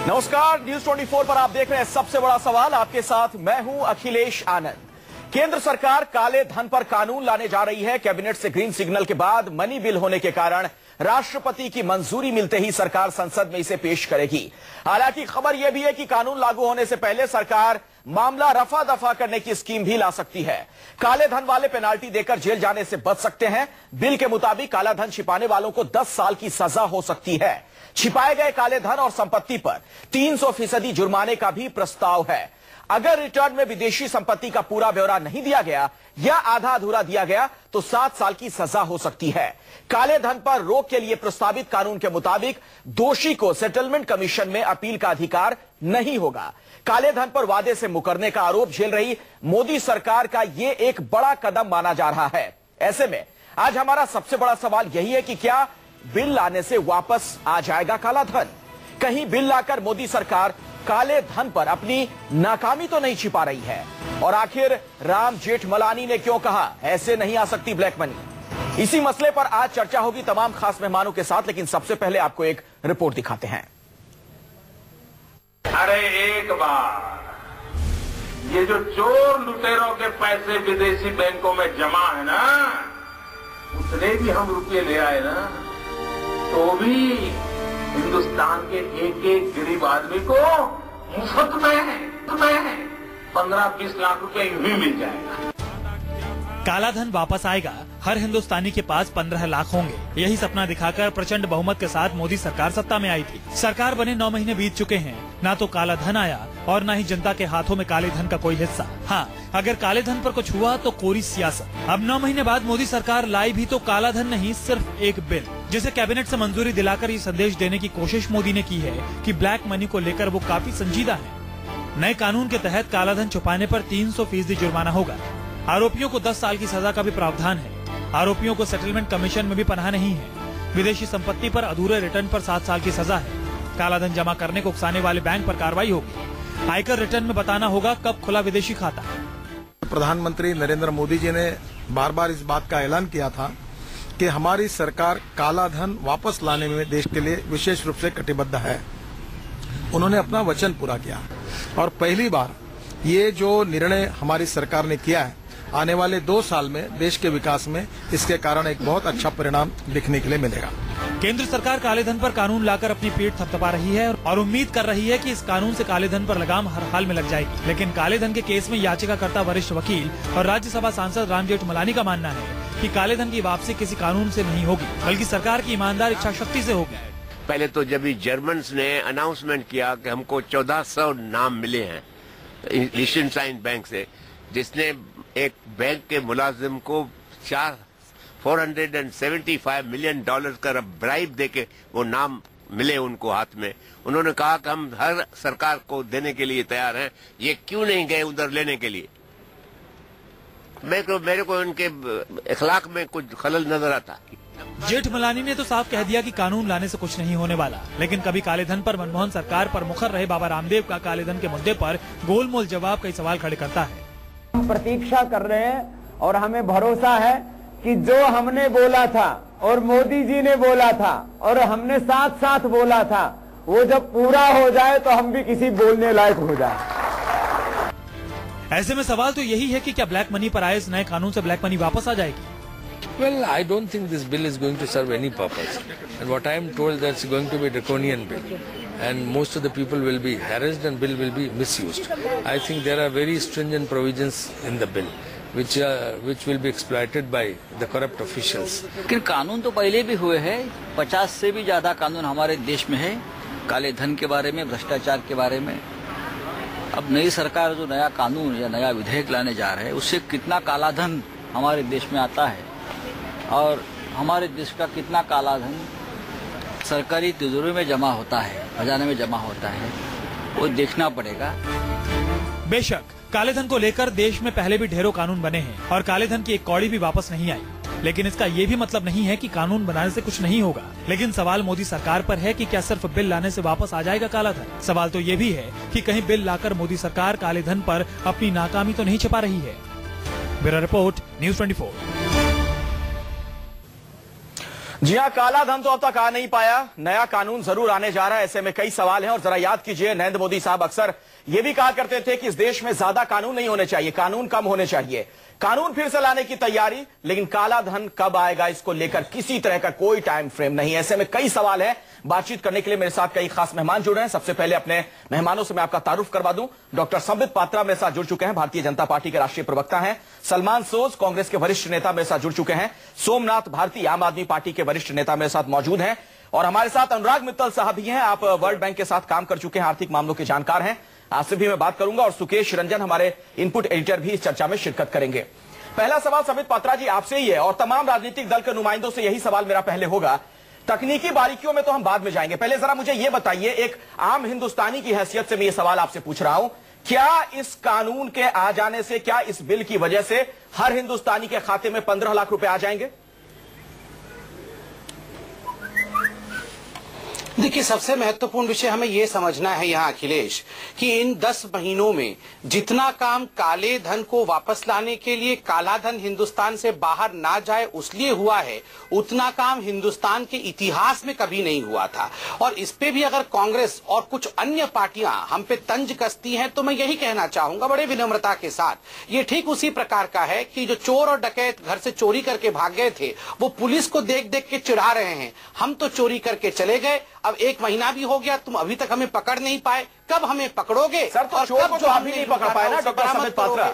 नमस्कार, न्यूज 24 पर आप देख रहे हैं सबसे बड़ा सवाल। आपके साथ मैं हूं अखिलेश आनंद। केंद्र सरकार काले धन पर कानून लाने जा रही है। कैबिनेट से ग्रीन सिग्नल के बाद मनी बिल होने के कारण राष्ट्रपति की मंजूरी मिलते ही सरकार संसद में इसे पेश करेगी। हालांकि खबर यह भी है कि कानून लागू होने से पहले सरकार मामला रफा दफा करने की स्कीम भी ला सकती है। काले धन वाले पेनाल्टी देकर जेल जाने से बच सकते हैं। बिल के मुताबिक काला धन छिपाने वालों को 10 साल की सजा हो सकती है। छिपाए गए काले धन और संपत्ति पर 300% जुर्माने का भी प्रस्ताव है। अगर रिटर्न में विदेशी संपत्ति का पूरा ब्यौरा नहीं दिया गया या आधा अधूरा दिया गया तो 7 साल की सजा हो सकती है। काले धन पर रोक के लिए प्रस्तावित कानून के मुताबिक दोषी को सेटलमेंट कमीशन में अपील का अधिकार नहीं होगा। काले धन पर वादे से मुकरने का आरोप झेल रही मोदी सरकार का यह एक बड़ा कदम माना जा रहा है। ऐसे में आज हमारा सबसे बड़ा सवाल यही है कि क्या बिल लाने से वापस आ जाएगा काला धन? कहीं बिल लाकर मोदी सरकार काले धन पर अपनी नाकामी तो नहीं छिपा रही है? और आखिर राम जेठमलानी ने क्यों कहा ऐसे नहीं आ सकती ब्लैक मनी? इसी मसले पर आज चर्चा होगी तमाम खास मेहमानों के साथ, लेकिन सबसे पहले आपको एक रिपोर्ट दिखाते हैं। अरे एक बार ये जो चोर लुटेरों के पैसे विदेशी बैंकों में जमा है ना, उतने भी हम रुपये ले आए ना, तो भी हिंदुस्तान के एक एक गरीब आदमी को मुफ्त में 15-20 लाख रुपए यूं ही मिल जाएगा। काला धन वापस आएगा, हर हिंदुस्तानी के पास 15 लाख होंगे। यही सपना दिखाकर प्रचंड बहुमत के साथ मोदी सरकार सत्ता में आई थी। सरकार बने 9 महीने बीत चुके हैं, ना तो काला धन आया और ना ही जनता के हाथों में काले धन का कोई हिस्सा। हाँ, अगर काले धन पर कुछ हुआ तो कोरी सियासत। अब 9 महीने बाद मोदी सरकार लाई भी तो काला धन नहीं, सिर्फ एक बिल, जिसे कैबिनेट से मंजूरी दिलाकर ये संदेश देने की कोशिश मोदी ने की है कि ब्लैक मनी को लेकर वो काफी संजीदा है। नए कानून के तहत काला धन छुपाने पर 300% जुर्माना होगा। आरोपियों को 10 साल की सजा का भी प्रावधान है। आरोपियों को सेटलमेंट कमीशन में भी पनाह नहीं है। विदेशी संपत्ति पर अधूरे रिटर्न पर 7 साल की सजा है। काला धन जमा करने को उकसाने वाले बैंक पर कार्रवाई होगी। आयकर रिटर्न में बताना होगा कब खुला विदेशी खाता। प्रधानमंत्री नरेंद्र मोदी जी ने बार बार इस बात का ऐलान किया था कि हमारी सरकार काला धन वापस लाने में देश के लिए विशेष रूप से कटिबद्ध है। उन्होंने अपना वचन पूरा किया और पहली बार ये जो निर्णय हमारी सरकार ने किया है, आने वाले 2 साल में देश के विकास में इसके कारण एक बहुत अच्छा परिणाम दिखने के लिए मिलेगा। केंद्र सरकार काले धन पर कानून लाकर अपनी पीठ थपथपा रही है और उम्मीद कर रही है कि इस कानून से काले धन पर लगाम हर हाल में लग जाएगी। लेकिन काले धन के केस में याचिकाकर्ता वरिष्ठ वकील और राज्यसभा सांसद राम जेठमलानी का मानना है कि काले धन की वापसी किसी कानून से नहीं होगी, बल्कि सरकार की ईमानदार इच्छा शक्ति से होगी। पहले तो जब जर्मन्स ने अनाउंसमेंट किया कि हमको 1400 नाम मिले हैं लिechtenstein बैंक से, जिसने एक बैंक के मुलाजिम को $475 मिलियन का ब्राइब देके वो नाम मिले उनको हाथ में। उन्होंने कहा कि हम हर सरकार को देने के लिए तैयार हैं, ये क्यों नहीं गए उधर लेने के लिए? मेरे को उनके इखलाक में कुछ खलल नजर आता। जेठमलानी ने तो साफ कह दिया कि कानून लाने से कुछ नहीं होने वाला। लेकिन कभी काले धन पर मनमोहन सरकार पर मुखर रहे बाबा रामदेव का काले धन के मुद्दे पर गोलमोल जवाब कई सवाल खड़े करता है। हम प्रतीक्षा कर रहे हैं और हमें भरोसा है कि जो हमने बोला था और मोदी जी ने बोला था और हमने साथ साथ बोला था, वो जब पूरा हो जाए तो हम भी किसी बोलने लायक हो जाए। ऐसे में सवाल तो यही है कि क्या ब्लैक मनी पर आए इस नए कानून से ब्लैक मनी वापस आ जाएगी? Well, I don't think this bill is going to serve any purpose. And what I am told that it's going to be a draconian bill. And most of the people will be harassed and bill will be misused. I think there are very stringent provisions in the bill which will be exploited by the corrupt officials. लेकिन कानून तो पहले भी हुए हैं, 50 से भी ज्यादा कानून हमारे देश में है काले धन के बारे में, भ्रष्टाचार के बारे में। अब नई सरकार जो नया कानून या नया विधेयक लाने जा रहे हैं, उससे कितना काला धन हमारे देश में आता है और हमारे देश का कितना काला धन सरकारी तिजोरी में जमा होता है, खजाने में जमा होता है, वो देखना पड़ेगा। बेशक काले धन को लेकर देश में पहले भी ढेरों कानून बने हैं और काले धन की एक कौड़ी भी वापस नहीं आई, लेकिन इसका ये भी मतलब नहीं है कि कानून बनाने से कुछ नहीं होगा। लेकिन सवाल मोदी सरकार पर है कि क्या सिर्फ बिल लाने से वापस आ जाएगा काला धन? सवाल तो ये भी है कि कहीं बिल लाकर मोदी सरकार काले धन पर अपनी नाकामी तो नहीं छिपा रही है। Bureau report, news 24। जी हाँ, काला धन तो अब तक आ नहीं पाया, नया कानून जरूर आने जा रहा है। ऐसे में कई सवाल हैं और जरा याद कीजिए, नरेंद्र मोदी साहब अक्सर ये भी कहा करते थे कि इस देश में ज्यादा कानून नहीं होने चाहिए, कानून कम होने चाहिए। कानून फिर से लाने की तैयारी, लेकिन काला धन कब आएगा इसको लेकर किसी तरह का कोई टाइम फ्रेम नहीं। ऐसे में कई सवाल हैं। बातचीत करने के लिए मेरे साथ कई खास मेहमान जुड़े हैं। सबसे पहले अपने मेहमानों से मैं आपका तारुफ करवा दूं। डॉक्टर संबित पात्रा मेरे साथ जुड़ चुके हैं, भारतीय जनता पार्टी के राष्ट्रीय प्रवक्ता हैं। सलमान सोज, कांग्रेस के वरिष्ठ नेता मेरे साथ जुड़ चुके हैं। सोमनाथ भारती, आम आदमी पार्टी के वरिष्ठ नेता मेरे साथ मौजूद हैं। और हमारे साथ अनुराग मित्तल साहब भी हैं, आप वर्ल्ड बैंक के साथ काम कर चुके हैं, आर्थिक मामलों के जानकार हैं, आपसे भी मैं बात करूंगा। और सुकेश रंजन, हमारे इनपुट एडिटर, भी इस चर्चा में शिरकत करेंगे। पहला सवाल संबित पात्रा जी आपसे ही है और तमाम राजनीतिक दल के नुमाइंदों से यही सवाल मेरा पहले होगा। तकनीकी बारीकियों में तो हम बाद में जाएंगे, पहले जरा मुझे यह बताइए, एक आम हिंदुस्तानी की हैसियत से मैं ये सवाल आपसे पूछ रहा हूं, क्या इस कानून के आ जाने से, क्या इस बिल की वजह से हर हिंदुस्तानी के खाते में 15 लाख रुपए आ जाएंगे? देखिए, सबसे महत्वपूर्ण विषय हमें यह समझना है यहाँ अखिलेश, कि इन 10 महीनों में जितना काम काले धन को वापस लाने के लिए, काला धन हिंदुस्तान से बाहर ना जाए उसलिए हुआ है, उतना काम हिंदुस्तान के इतिहास में कभी नहीं हुआ था। और इस पे भी अगर कांग्रेस और कुछ अन्य पार्टियां हम पे तंज कसती हैं तो मैं यही कहना चाहूंगा बड़े विनम्रता के साथ, ये ठीक उसी प्रकार का है कि जो चोर और डकैत घर से चोरी करके भाग गए थे, वो पुलिस को देख देख के चिढ़ा रहे हैं, हम तो चोरी करके चले गए, अब 1 महीना भी हो गया, तुम अभी तक हमें पकड़ नहीं पाए, कब हमें पकड़ोगे? सर, तो चोर को तो आप भी नहीं पकड़ पाए ना डॉक्टर संबित पात्रा।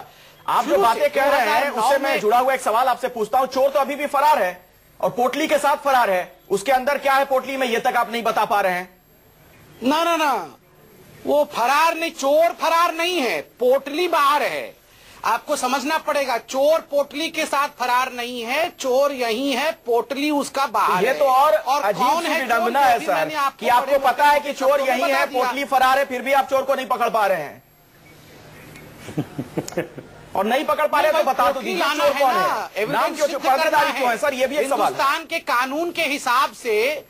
आप जो बातें कह रहे हैं उससे मैं जुड़ा हुआ एक सवाल आपसे पूछता हूं। चोर तो अभी भी फरार है और पोटली के साथ फरार है, उसके अंदर क्या है पोटली में, ये तक आप नहीं बता पा रहे हैं। ना ना ना, वो फरार नहीं, चोर फरार नहीं है, पोटली बाहर है। आपको समझना पड़ेगा, चोर पोटली के साथ फरार नहीं है, चोर यही है, पोटली उसका बाहर ये है। तो और अजीब सी विडंबना है सर, कि आपको पता है कि चोर यही है, पोटली फरार है, फिर भी आप चोर को नहीं पकड़ पा रहे हैं। और नहीं पकड़ पा रहे तो बता तो दीजिए चोर कौन है, नाम क्यों, पर्दादारी क्यों है सर, ये भी एक सवाल। हिंदुस्तान के कानून के हिसाब से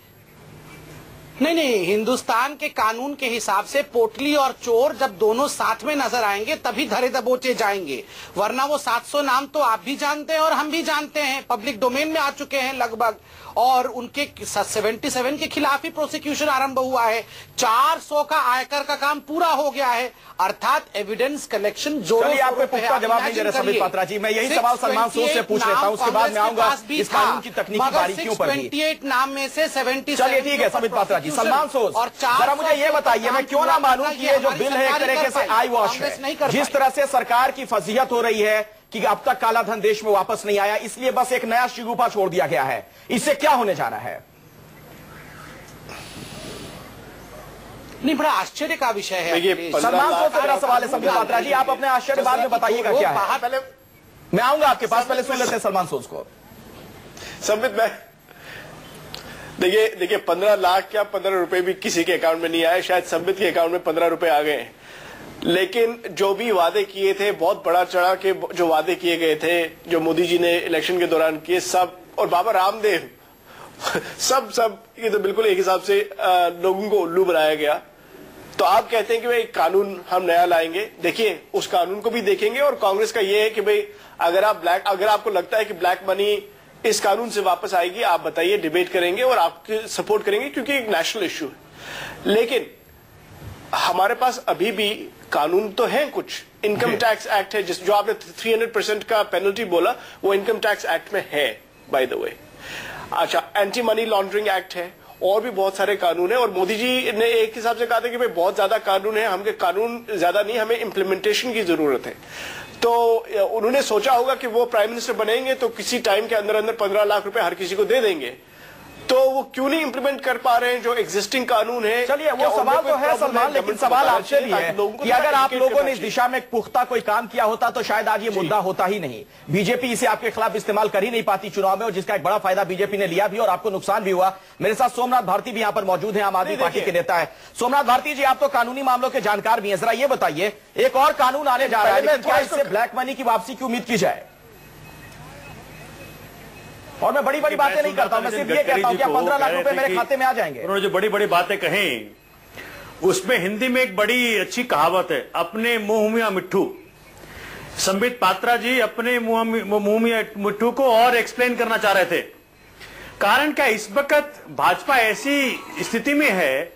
नहीं, हिंदुस्तान के कानून के हिसाब से पोटली और चोर जब दोनों साथ में नजर आएंगे तभी धरे दबोचे जाएंगे, वरना वो 700 नाम तो आप भी जानते हैं और हम भी जानते हैं, पब्लिक डोमेन में आ चुके हैं लगभग, और उनके 77 के खिलाफ ही प्रोसिक्यूशन आरंभ हुआ है। 400 का आयकर का काम पूरा हो गया है, अर्थात एविडेंस कलेक्शन जोरों शोरों पे पुख्ता जवाब नहीं दे रहे संबित पात्रा जी। मैं यही सवाल सलमान सोज से पूछ लेता हूं, उसके बाद मैं आऊंगा इस कानून की तकनीकी बारीकियों पर भी। 28 नाम में से 70, चलिए ठीक है संबित पात्रा जी। सलमान सोज, जरा मुझे ये बताइए, मैं क्यों ना मानूं कि ये जो बिल है एक तरीके से आई वॉश है। जिस तरह से सरकार की फजीहत हो रही है कि अब तक काला धन देश में वापस नहीं आया, इसलिए बस एक नया शिगुफा छोड़ दिया गया है, इससे क्या होने जा रहा है? नहीं, बड़ा आश्चर्य का विषय है। सलमान सोज से मेरा सवाल है संबित पात्रा जी, आप अपने आश्चर्य बाद में बताइएगा क्या है। पहले मैं आऊंगा आपके पास, पहले सुन लेते हैं सलमान सोज को। संबित भाई, देखिए 15 लाख क्या 15 रुपए भी किसी के अकाउंट में नहीं आए, शायद संबित के अकाउंट में 15 रुपए आ गए, लेकिन जो भी वादे किए थे, बहुत बड़ा चढ़ा के जो वादे किए गए थे, जो मोदी जी ने इलेक्शन के दौरान किए, सब, और बाबा रामदेव सब ये तो बिल्कुल एक हिसाब से लोगों को उल्लू बनाया गया। तो आप कहते हैं कि भाई कानून हम नया लाएंगे, देखिए उस कानून को भी देखेंगे। और कांग्रेस का ये है कि भाई अगर आपको लगता है कि ब्लैक मनी इस कानून से वापस आएगी, आप बताइए, डिबेट करेंगे और आपके सपोर्ट करेंगे, क्योंकि एक नेशनल इश्यू है। लेकिन हमारे पास अभी भी कानून तो है, कुछ इनकम टैक्स एक्ट है, जो आपने 300% का पेनल्टी बोला, वो इनकम टैक्स एक्ट में है बाय द वे। अच्छा, एंटी मनी लॉन्ड्रिंग एक्ट है, और भी बहुत सारे कानून है। और मोदी जी ने एक हिसाब से कहा था कि भाई बहुत ज्यादा कानून है, हमें कानून ज्यादा नहीं, हमें इम्प्लीमेंटेशन की जरूरत है। तो उन्होंने सोचा होगा कि वो प्राइम मिनिस्टर बनेंगे तो किसी टाइम के अंदर 15 लाख रुपए हर किसी को दे देंगे, तो वो क्यों नहीं इंप्लीमेंट कर पा रहे हैं जो एग्जिस्टिंग कानून है। चलिए वो सवाल तो है सलमान, लेकिन सवाल आपसे भी है कि अगर आप लोगों ने इस दिशा में पुख्ता कोई काम किया होता तो शायद आज ये मुद्दा होता ही नहीं। बीजेपी इसे आपके खिलाफ इस्तेमाल कर ही नहीं पाती चुनाव में, और जिसका एक बड़ा फायदा बीजेपी ने लिया भी और आपको नुकसान भी हुआ। मेरे साथ सोमनाथ भारती भी यहां पर मौजूद है, आम आदमी पार्टी के नेता है। सोमनाथ भारती जी, आप तो कानूनी मामलों के जानकार भी हैं, जरा ये बताइए, एक और कानून आने जा रहा है, क्या इससे ब्लैक मनी की वापसी की उम्मीद की जाए? और मैं बड़ी बड़ी बातें नहीं करता हूं, मैं सिर्फ ये कहता हूं कि 15 लाख रुपए मेरे खाते में आ जाएंगे। उन्होंने जो बड़ी बड़ी बातें कही, उसमें हिंदी में एक बड़ी अच्छी कहावत है, अपने मुंह मियां मिट्ठू। संबित पात्रा जी अपने मुंह मियां मिट्ठू को और एक्सप्लेन करना चाह रहे थे। कारण क्या इस वक्त भाजपा ऐसी स्थिति में है,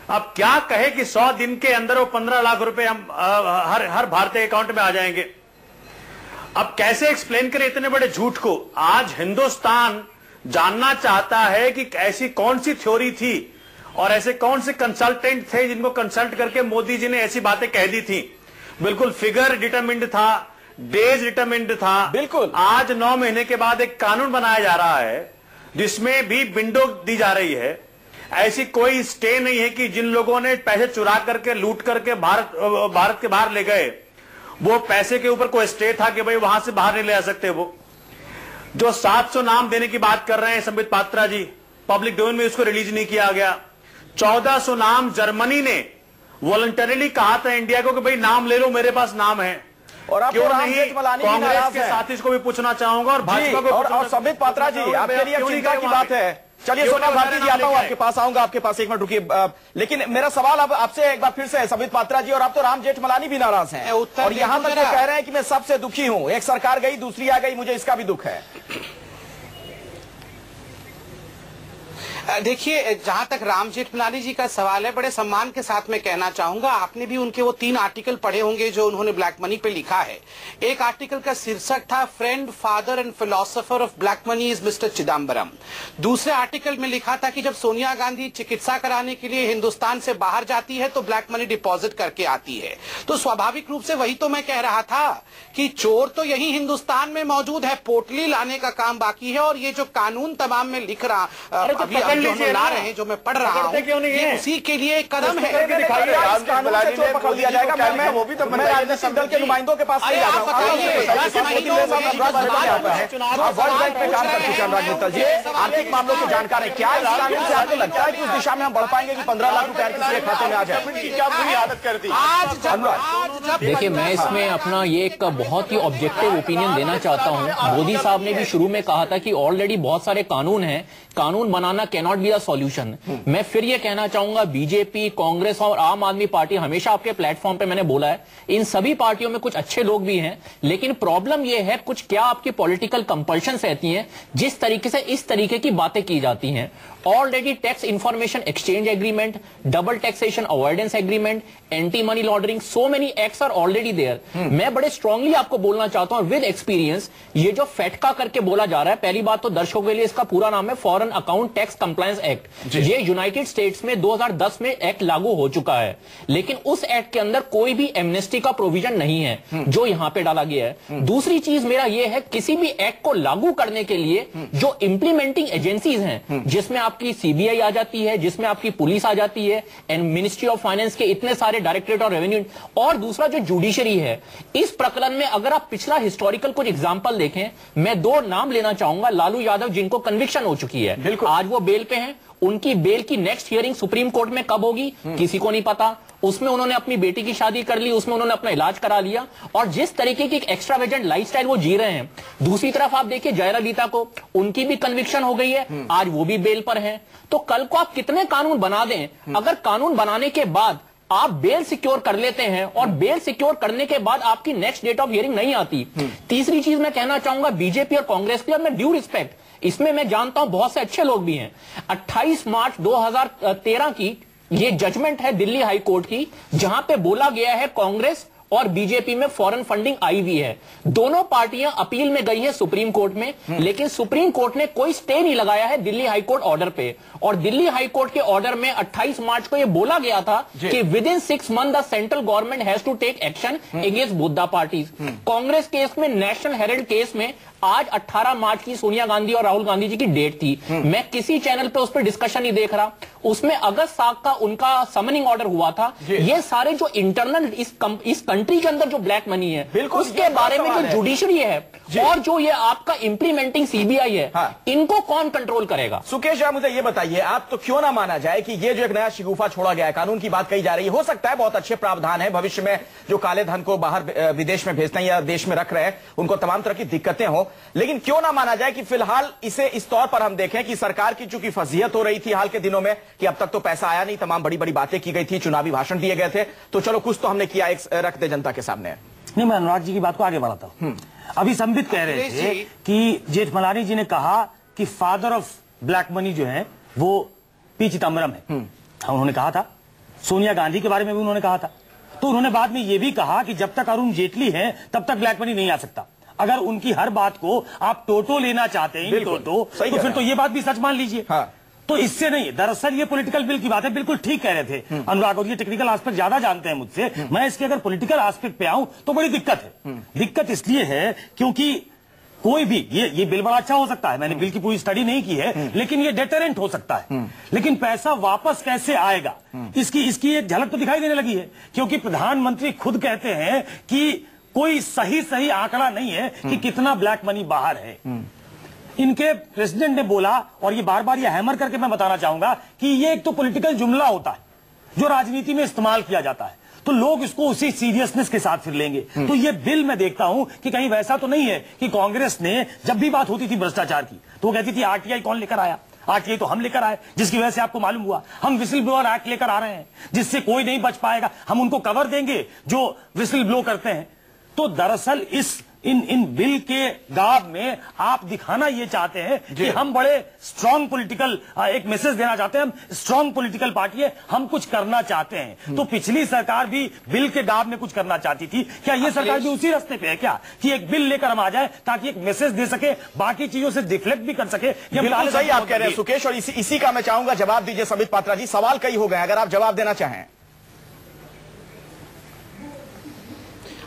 अब क्या कहे कि 100 दिन के अंदर वो 15 लाख रुपए हम हर भारतीय अकाउंट में आ जाएंगे। अब कैसे एक्सप्लेन करें इतने बड़े झूठ को। आज हिंदुस्तान जानना चाहता है कि ऐसी कौन सी थ्योरी थी और ऐसे कौन से कंसल्टेंट थे जिनको कंसल्ट करके मोदी जी ने ऐसी बातें कह दी थी। बिल्कुल फिगर डिटरमिन्ड था, डेज डिटरमिन्ड था। बिल्कुल आज 9 महीने के बाद एक कानून बनाया जा रहा है जिसमें भी विंडो दी जा रही है। ऐसी कोई स्टे नहीं है कि जिन लोगों ने पैसे चुरा करके लूट करके भारत के बाहर ले गए, वो पैसे के ऊपर कोई स्टे था कि भाई वहां से बाहर नहीं ले आ सकते। वो जो 700 नाम देने की बात कर रहे हैं संबित पात्रा जी, पब्लिक डोमेन में उसको रिलीज नहीं किया गया। 1400 नाम जर्मनी ने वॉलंटरीली कहा था इंडिया को कि भाई नाम ले लो, मेरे पास नाम है। और आप क्यों नहीं कांग्रेस के साथी को भी पूछना चाहूंगा और भाजपा को। और संबित पात्रा जी, आपके लिए चिंता की बात है। चलिए सोनिया भारती जी, आता हूं आपके पास, आऊंगा आपके पास, एक मिनट रुकिए। लेकिन मेरा सवाल अब आपसे एक बार फिर से है संबित पात्रा जी, और आप तो राम जेठमलानी भी नाराज हैं और यहां तक कह रहे हैं कि मैं सबसे दुखी हूं। एक सरकार गई, दूसरी आ गई, मुझे इसका भी दुख है। देखिए, जहां तक राम जेठमलानी जी का सवाल है, बड़े सम्मान के साथ मैं कहना चाहूंगा, आपने भी उनके वो 3 आर्टिकल पढ़े होंगे जो उन्होंने ब्लैक मनी पे लिखा है। एक आर्टिकल का शीर्षक था friend, father and philosopher of black money is mister Chidambaram. दूसरे आर्टिकल में लिखा था कि जब सोनिया गांधी चिकित्सा कराने के लिए हिंदुस्तान से बाहर जाती है तो ब्लैक मनी डिपॉजिट करके आती है। तो स्वाभाविक रूप से वही तो मैं कह रहा था कि चोर तो यही हिंदुस्तान में मौजूद है, पोटली लाने का काम बाकी है। और ये जो कानून तमाम में लिख रहा जो ला रहे हैं, जो मैं पढ़ रहा हूँ, ये उसी के लिए कदम है। पकड़ दिया जाएगा। मैं वो भी तो राजनीतिक दल के नुमाइंदों के पास वर्ल्ड बैंक पे काम कर चुके हैं अनुराग मित्तल जी, आर्थिक मामलों के जानकार है। क्या इस कानून से आपको लगता है कि उस दिशा में हम बढ़ पाएंगे कि 15 लाख रुपए किसी के खाते में आ जाए? क्या बुरी आदत कर दी? देखिए, मैं इसमें अपना ये एक बहुत ही ऑब्जेक्टिव ओपिनियन देना चाहता हूं। मोदी साहब ने भी शुरू में कहा था कि ऑलरेडी बहुत सारे कानून हैं, कानून बनाना कैनॉट बी अ सॉल्यूशन। मैं फिर ये कहना चाहूंगा, बीजेपी, कांग्रेस और आम आदमी पार्टी, हमेशा आपके प्लेटफॉर्म पे मैंने बोला है, इन सभी पार्टियों में कुछ अच्छे लोग भी हैं, लेकिन प्रॉब्लम ये है कुछ क्या आपकी पॉलिटिकल कंपल्शंस रहती हैं, जिस तरीके से इस तरीके की बातें की जाती हैं। Already tax information exchange agreement, double taxation avoidance agreement, anti money laundering, so many acts are already there. मैं बड़े स्ट्रांगली आपको बोलना चाहता हूं विद एक्सपीरियंस, ये जो फेटका करके बोला जा रहा है, पहली बात तो दर्शकों के लिए इसका पूरा नाम है foreign account tax compliance act. ये यूनाइटेड स्टेट्स में 2010 में एक्ट लागू हो चुका है, लेकिन उस एक्ट के अंदर कोई भी एमनेस्टी का प्रोविजन नहीं है जो यहां पे डाला गया है। दूसरी चीज मेरा यह है, किसी भी एक्ट को लागू करने के लिए जो इंप्लीमेंटिंग एजेंसीज हैं, जिसमें आपकी सीबीआई आ जाती है, जिसमें आपकी पुलिस आ जाती है, एंड मिनिस्ट्री ऑफ फाइनेंस के इतने सारे डायरेक्टरेट और रेवेन्यू, और दूसरा जो जुडिशरी है, इस प्रकरण में अगर आप पिछला हिस्टोरिकल कुछ एग्जांपल देखें, मैं 2 नाम लेना चाहूंगा। लालू यादव, जिनको कन्विक्शन हो चुकी है, आज वो बेल पे हैं, उनकी बेल की नेक्स्ट हियरिंग सुप्रीम कोर्ट में कब होगी किसी को नहीं पता। उसमें उन्होंने अपनी बेटी की शादी कर ली, उसमें उन्होंने अपना इलाज करा लिया, और जिस तरीके की एक्स्ट्रावेजेंट लाइफस्टाइल वो जी रहे हैं। दूसरी तरफ आप देखिए जयललिता को, उनकी भी कन्विक्शन हो गई है, आज वो भी बेल पर हैं। तो कल को आप कितने कानून बना दें, अगर कानून बनाने के बाद आप बेल सिक्योर कर लेते हैं और बेल सिक्योर करने के बाद आपकी नेक्स्ट डेट ऑफ हियरिंग नहीं आती। तीसरी चीज मैं कहना चाहूंगा बीजेपी और कांग्रेस की, और मैं ड्यू रिस्पेक्ट, इसमें मैं जानता हूं बहुत से अच्छे लोग भी हैं। 28 मार्च 2013 की ये जजमेंट है दिल्ली हाई कोर्ट की, जहां पे बोला गया है कांग्रेस और बीजेपी में फॉरेन फंडिंग आई हुई है। दोनों पार्टियां अपील में गई है सुप्रीम कोर्ट में, लेकिन सुप्रीम कोर्ट ने कोई स्टे नहीं लगाया है दिल्ली हाई कोर्ट ऑर्डर पे। और दिल्ली हाई कोर्ट के ऑर्डर में 28 मार्च को यह बोला गया था कि within 6 month the central government has to take action against both the parties. Congress case में, नेशनल हेराल्ड केस में आज 18 मार्च की सोनिया गांधी और राहुल गांधी जी की डेट थी। मैं किसी चैनल पे उस पर डिस्कशन नहीं देख रहा। उसमें अगस्त 7 का उनका समनिंग ऑर्डर हुआ था। ये सारे जो इंटरनल इस कंट्री के अंदर जो ब्लैक मनी है, उसके बारे में जो जुडिशरी है और जो ये आपका इंप्लीमेंटिंग सीबीआई है, इनको कौन कंट्रोल करेगा? सुकेश जी, मुझे ये बताइए, आप तो क्यों ना माना जाए कि ये जो एक नया शिगुफा छोड़ा गया है, कानून की बात कही जा रही है, हो सकता है बहुत अच्छे प्रावधान है, भविष्य में जो काले धन को बाहर विदेश में भेजते हैं या देश में रख रहे हैं उनको तमाम तरह की दिक्कतें हो, लेकिन क्यों ना माना जाए कि फिलहाल इसे इस तौर पर हम देखें कि सरकार की चूंकि फजीहत हो रही थी हाल के दिनों में कि अब तक तो पैसा आया नहीं, तमाम बड़ी बड़ी बातें की गई थी, चुनावी भाषण दिए गए थे, तो चलो कुछ तो हमने किया, एक रख दे जनता के सामने। नहीं, मैं अनुराग जी की बात को आगे बढ़ाता हूं। अभी संबित कह रहे थे कि जेठमलानी जी ने कहा कि फादर ऑफ ब्लैक मनी जो है वो पी चिदम्बरम है, उन्होंने कहा था। सोनिया गांधी के बारे में भी उन्होंने कहा था। तो उन्होंने बाद में ये भी कहा कि जब तक अरुण जेटली है तब तक ब्लैक मनी नहीं आ सकता। अगर उनकी हर बात को आप टोटो लेना चाहते हैं, तो फिर तो ये बात भी सच मान लीजिए। हाँ। तो इससे नहीं, दरअसल ये पॉलिटिकल बिल की बात है, बिल्कुल ठीक कह रहे थे अनुराग, और ये टेक्निकल एस्पेक्ट ज्यादा जानते हैं मुझसे। मैं इसके अगर पॉलिटिकल एस्पेक्ट पे आऊं तो बड़ी दिक्कत है। दिक्कत इसलिए है क्योंकि कोई भी ये बिल बड़ा अच्छा हो सकता है, मैंने बिल की पूरी स्टडी नहीं की है, लेकिन ये डेटरेंट हो सकता है। लेकिन पैसा वापस कैसे आएगा, इसकी एक झलक तो दिखाई देने लगी है, क्योंकि प्रधानमंत्री खुद कहते हैं कि कोई सही आंकड़ा नहीं है कि कितना ब्लैक मनी बाहर है। इनके प्रेसिडेंट ने बोला, और ये बार बार ये हैमर करके मैं बताना चाहूंगा कि ये एक तो पॉलिटिकल जुमला होता है जो राजनीति में इस्तेमाल किया जाता है, तो लोग इसको उसी सीरियसनेस के साथ फिर लेंगे। तो ये बिल मैं देखता हूं कि कहीं वैसा तो नहीं है कि कांग्रेस ने जब भी बात होती थी भ्रष्टाचार की तो वो कहती थी आरटीआई कौन लेकर आया, आरटीआई तो हम लेकर आए, जिसकी वजह से आपको मालूम हुआ। हम विसिल ब्लोअर एक्ट लेकर आ रहे हैं जिससे कोई नहीं बच पाएगा, हम उनको कवर देंगे जो विसिल ब्लो करते हैं। तो दरअसल इन बिल के गाब में आप दिखाना ये चाहते हैं कि हम बड़े स्ट्रांग पॉलिटिकल, एक मैसेज देना चाहते हैं, हम स्ट्रांग पॉलिटिकल पार्टी है, हम कुछ करना चाहते हैं। तो पिछली सरकार भी बिल के गाब में कुछ करना चाहती थी, क्या ये सरकार भी उसी रास्ते पे है क्या कि एक बिल लेकर हम आ जाए ताकि एक मैसेज दे सके, बाकी चीजों से डिफ्लेक्ट भी कर सके। बिल्कुल सही आप कह रहे हैं सुकेश, और इसी का मैं चाहूंगा जवाब दीजिए संबित पात्रा जी। सवाल कई हो गए, अगर आप जवाब देना चाहें।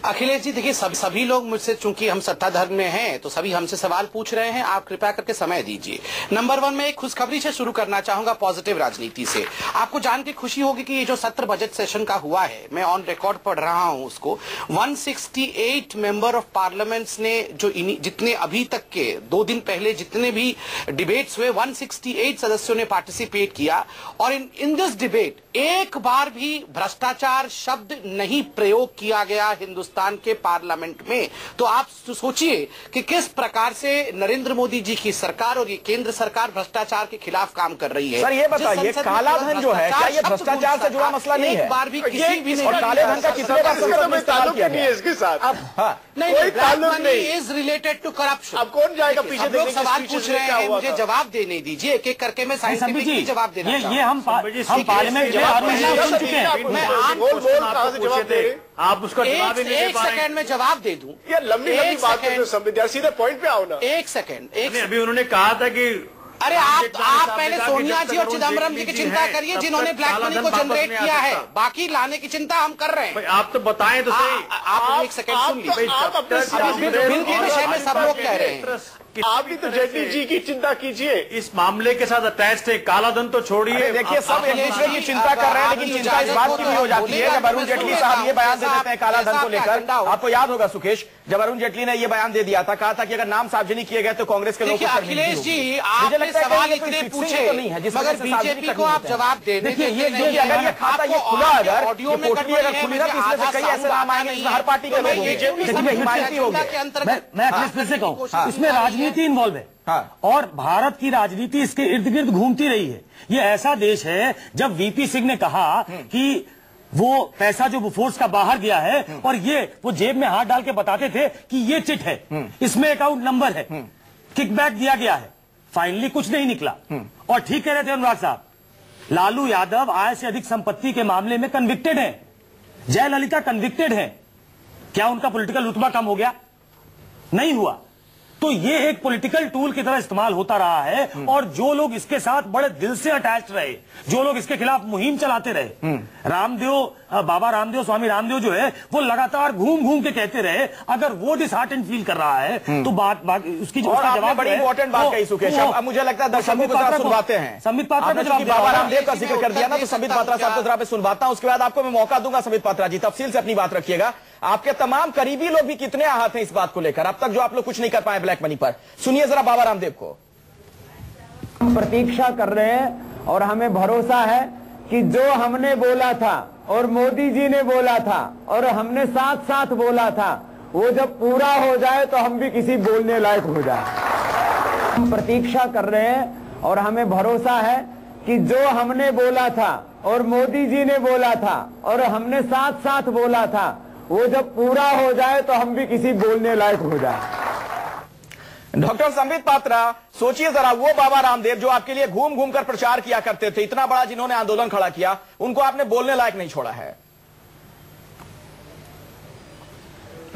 अखिलेश जी देखिए, सभी लोग मुझसे, चूंकि हम सत्ताधर में हैं तो सभी हमसे सवाल पूछ रहे हैं, आप कृपया करके समय दीजिए। नंबर 1 में एक खुशखबरी से शुरू करना चाहूंगा, पॉजिटिव राजनीति से। आपको जान के खुशी होगी कि ये जो सत्र बजट सेशन का हुआ है, मैं ऑन रिकॉर्ड पढ़ रहा हूं उसको, 168 मेंबर ऑफ पार्लियामेंट्स ने जो जितने अभी तक के 2 दिन पहले जितने भी डिबेट्स हुए, 168 सदस्यों ने पार्टिसिपेट किया। और इन दिस डिबेट एक बार भी भ्रष्टाचार शब्द नहीं प्रयोग किया गया हिंदुस्तान के पार्लियामेंट में। तो आप सोचिए कि किस प्रकार से नरेंद्र मोदी जी की सरकार और ये केंद्र सरकार भ्रष्टाचार के खिलाफ काम कर रही है। सर ये बताइए, काला धन जो है, क्या ये भ्रष्टाचार से जुड़ा मसला नहीं है? एक बार भी किसी भी और काले धन का कितने बार संसद में इस्तेमाल किया गया इसके साथ? नहीं, ताल्लुक नहीं इज रिलेटेड टू करप्शन। अब कौन जाएगा पीछे? लोग सवाल पूछ रहे हैं, मुझे जवाब देने दीजिए, एक एक करके मैं साइंटिफिक जवाब देना चाहता हूं। ये हम पार्लियामेंट आप उसका जवाब एक सेकंड में जवाब दे दूं। यार लंबी बात है, सीधे पॉइंट पे आओ ना। एक सेकंड, अभी उन्होंने कहा था कि अरे आप पहले सोनिया जी और चिदम्बरम जी की चिंता करिए जिन्होंने ब्लैक मनी को जनरेट किया है, बाकी लाने की चिंता हम कर रहे हैं। आप तो बताएं तो सही। आप एक सेकंड सुन लीजिए, बिल के विषय में सब लोग कह रहे हैं, आप भी तो जेटली जी की चिंता कीजिए। इस मामले के साथ अटैच थे, काला धन तो छोड़िए। देखिए सब एक दूसरे की चिंता कर रहे हैं, लेकिन चिंता इस बात की भी हो जाती है जब अरुण जेटली साहब ये बयान दे देते हैं काला धन को लेकर। आपको याद होगा सुकेश, जब अरुण जेटली ने ये बयान दे दिया था, कहा था कि अगर नाम सार्वजनिक किए गए तो कांग्रेस के लोग। अखिलेश जी आपने सवाल इतने पूछे तो नहीं है, मगर बीजेपी को आप जवाब दे। देखिए ये अगर ये खाता ये खुला, अगर ऑडियो में खुली ना तो इसमें से कई ऐसे नाम आएंगे जिसमें हर पार्टी के लोग होंगे। मैं अखिलेश फिर से कहूँ, इसमें राजनीति इन्वॉल्व है। हाँ। और भारत की राजनीति इसके इर्द गिर्द घूमती रही है। ये ऐसा देश है, जब वीपी सिंह ने कहा कि वो पैसा जो फोर्स का बाहर गया है और ये वो जेब में हाथ डाल के बताते थे कि ये चिट है, इसमें अकाउंट नंबर है, किकबैक दिया गया है, फाइनली कुछ नहीं निकला। और ठीक कह रहे थे अनुराग साहब, लालू यादव आय से अधिक संपत्ति के मामले में कन्विक्टेड है, जयललिता कन्विक्टेड है। क्या उनका पॉलिटिकल रुतबा कम हो गया? नहीं हुआ। तो ये एक पॉलिटिकल टूल की तरह इस्तेमाल होता रहा है, और जो लोग इसके साथ बड़े दिल से अटैच्ड रहे, जो लोग इसके खिलाफ मुहिम चलाते रहे, रामदेव, बाबा रामदेव, स्वामी रामदेव जो है, वो लगातार घूम घूम के कहते रहे, अगर वो डिसहार्टेंड फील कर रहा है तो बात उसकी जवाब बड़ी इंपॉर्टेंट बात कही सुकेश। अब मुझे लगता है दर्शकों को सुनवाते हैं। संबित पात्रा ने बाबा रामदेव का जिक्र कर दिया ना, तो संबित पात्रा साहब को जरा पे सुनवाता हूं, उसके बाद आपको मैं मौका दूंगा। संबित पात्रा जी तफसील से अपनी बात रखिएगा। आपके तमाम करीबी लोग भी कितने आहत हैं इस बात को लेकर, अब तक जो आप लोग कुछ नहीं कर पाए ब्लैक मनी पर? सुनिए जरा बाबा रामदेव को। हम प्रतीक्षा कर रहे हैं और हमें भरोसा है कि जो हमने बोला था और मोदी जी ने बोला था और हमने साथ साथ बोला था, वो जब पूरा हो जाए तो हम भी किसी बोलने लायक हो जाए। हम प्रतीक्षा कर रहे हैं और हमें भरोसा है कि जो हमने बोला था और मोदी जी ने बोला था और हमने साथ साथ बोला था, वो जब पूरा हो जाए तो हम भी किसी बोलने लायक हो जाए। डॉक्टर संबित पात्रा, सोचिए जरा, वो बाबा रामदेव जो आपके लिए घूम घूम कर प्रचार किया करते थे, इतना बड़ा जिन्होंने आंदोलन खड़ा किया, उनको आपने बोलने लायक नहीं छोड़ा है।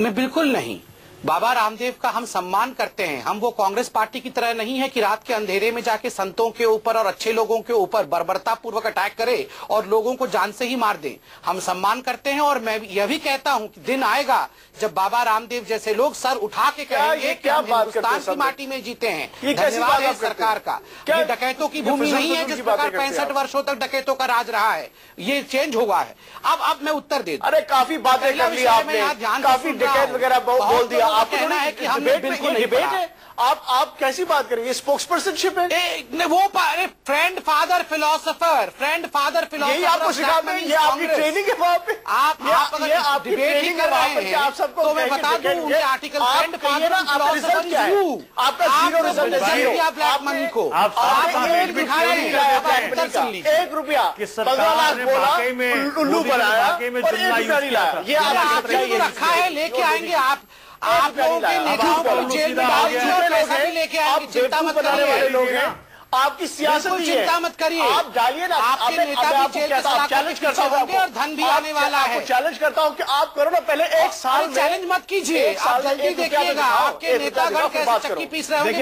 मैं बिल्कुल नहीं। बाबा रामदेव का हम सम्मान करते हैं। हम वो कांग्रेस पार्टी की तरह नहीं है कि रात के अंधेरे में जाके संतों के ऊपर और अच्छे लोगों के ऊपर बर्बरता पूर्वक अटैक करे और लोगों को जान से ही मार दे। हम सम्मान करते हैं और मैं यह भी कहता हूं कि दिन आएगा जब बाबा रामदेव जैसे लोग सर उठा के कहेंगे कि हम हिंदुस्तान की माटी में जीते हैं। धन्यवाद है सरकार का। ये डकैतों की भूमि नहीं है जिस प्रकार 65 वर्षों तक डकैतों का राज रहा है, ये चेंज हुआ है। अब मैं उत्तर दे दूं। अरे काफी बातें कर ली आपने, काफी डकैत वगैरह बोल दिया। आप कहना है कि हमने बिल्कुल नहीं पढ़ा। आप कैसी बात करेंगे? स्पोक्स पर्सनशिप है वो फ्रेंड फादर फिलोसोफर, यही आपको सिखाते हैं, ये आपकी ट्रेनिंग है वहां पे। ये आपकी ट्रेनिंग कर रहे हैं आप सबको। तो मैं बता दूं उनके आर्टिकल फ्रेंड फादर फिलोसोफर क्या है। आपका जीरो रिजल्ट है। ब्लैक मनी को आप ₹1 15 लाख बोला, उल्लू बनाया और 1 रुपया नहीं लाया। ये आपने रखा है, लेके आएंगे आप लोगों के नेताओं को जेल में डाल दीजिए और पैसा भी लेके आएंगे। चिंता मत करिए लोग हैं, आपकी सियासत चिंता मत करिए। आप डालिए ना, आपके नेता भी जेल में चैलेंज करता होंगे और धन भी आने वाला है। चैलेंज करता हूँ कि आप करो ना पहले 1 साल चैलेंज मत कीजिए। आप जल्दी देखिएगा आपके नेतागण कैसे चक्की पीस रहे होंगे।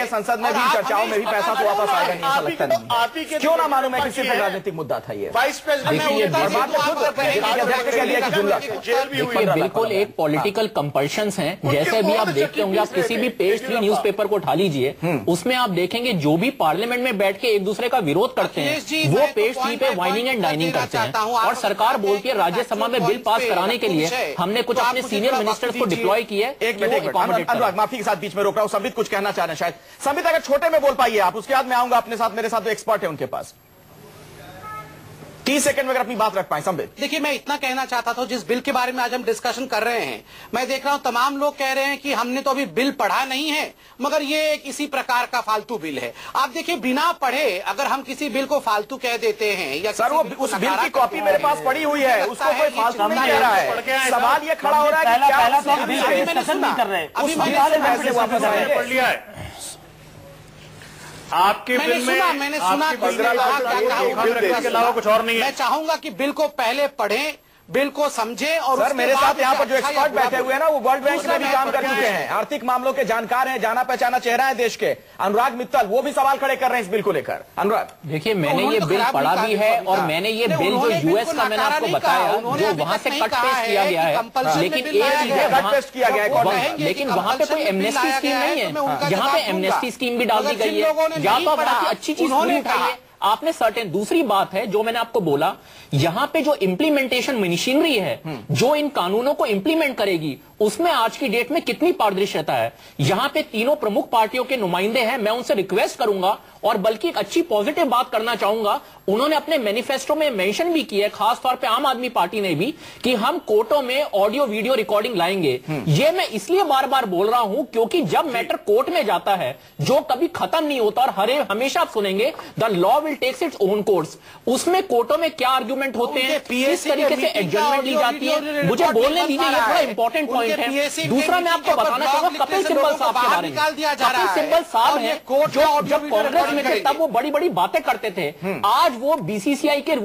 संसद में भी चर्चाओं में भी पैसा तो वापस आएगा नहीं, ऐसा लगता नहीं। क्यों ना मालूम है किसी पर राजनीतिक मुद्दा था ये। वाइस प्रेसिडेंट बिल्कुल एक पॉलिटिकल कंपल्शंस हैं। जैसे भी आप देखते होंगे, आप किसी भी पेज 3 न्यूज़पेपर को उठा लीजिए, उसमें आप देखेंगे जो भी पार्लियामेंट में बैठ के एक दूसरे का विरोध करते हैं वो पेज 3 पे वाइनिंग एंड डाइनिंग करते हैं। और सरकार बोलती है राज्यसभा में बिल पास कराने के लिए हमने कुछ अपने सीनियर मिनिस्टर्स को डिप्लॉय किया है। एक मिनट अनुराग, माफी के साथ बीच में रोक रहा हूं। संबित कुछ कहना चाह रहे हैं शायद। संबित अगर छोटे में बोल पाइए आप, उसके बाद मैं आऊंगा अपने साथ, मेरे साथ जो एक्सपर्ट है उनके पास। 30 सेकंड में अगर अपनी बात रख पाए। संबित, देखिए मैं इतना कहना चाहता था, जिस बिल के बारे में आज हम डिस्कशन कर रहे हैं, मैं देख रहा हूं तमाम लोग कह रहे हैं कि हमने तो अभी बिल पढ़ा नहीं है, मगर ये एक इसी प्रकार का फालतू बिल है। आप देखिए बिना पढ़े अगर हम किसी बिल को फालतू कह देते हैं या सर वो उस बिल की कॉपी मेरे पास पड़ी हुई है, उसको कोई फालतू नहीं कह रहा है। सवाल ये खड़ा हो रहा है कि क्या आपके बिल में मैंने सुना के अलावा कुछ और नहीं है। मैं चाहूंगा कि बिल को पहले पढ़ें, बिल को समझे। और सर मेरे साथ यहाँ पर जो एक्सपर्ट बैठे हुए हैं ना, वो वर्ल्ड बैंक में भी काम कर चुके हैं, आर्थिक मामलों के जानकार हैं, जाना पहचाना चेहरा है देश के। अनुराग मित्तल वो भी सवाल खड़े कर रहे हैं इस बिल को लेकर। अनुराग, देखिए मैंने ये बिल पढ़ा भी है और मैंने ये बिल जो यूएस का मैंने आपको बताया जो वहां से कट पेस्ट किया गया है, लेकिन एक चीज है कट पेस्ट किया गया है, लेकिन वहां पे कोई एमनेस्टी स्कीम नहीं है। यहाँ पे एमनेस्टी स्कीम भी डाल दी गई है। या तो आप अच्छी चीज उठाइए, आपने सर्टेन। दूसरी बात है जो मैंने आपको बोला, यहां पे जो इंप्लीमेंटेशन मशीनरी है जो इन कानूनों को इंप्लीमेंट करेगी, उसमें आज की डेट में कितनी पारदर्शिता है। यहां पे तीनों प्रमुख पार्टियों के नुमाइंदे हैं। मैं उनसे रिक्वेस्ट करूंगा और बल्कि एक अच्छी पॉजिटिव बात करना चाहूंगा, उन्होंने अपने मैनिफेस्टो में मेंशन भी किया है, खासतौर पे आम आदमी पार्टी ने भी, कि हम कोर्टों में ऑडियो वीडियो रिकॉर्डिंग लाएंगे। ये मैं इसलिए बार बार बोल रहा हूं क्योंकि जब मैटर कोर्ट में जाता है जो कभी खत्म नहीं होता और हमेशा आप सुनेंगे the law will takes its own course, उसमें कोर्टों में क्या आर्ग्यूमेंट होते हैं, किस तरीके से एडजमेंट ली जाती है, मुझे बोलने दीजिए, ये थोड़ा इंपॉर्टेंट पॉइंट है। दूसरा मैं आपको बताना चाहूंगा कपिल सिब्बल साहब के बारे में। कपिल सिब्बल साहब है जो जब कांग्रेस में थे तब वो बड़ी बड़ी बातें करते थे, आज वो बीसीसीआई के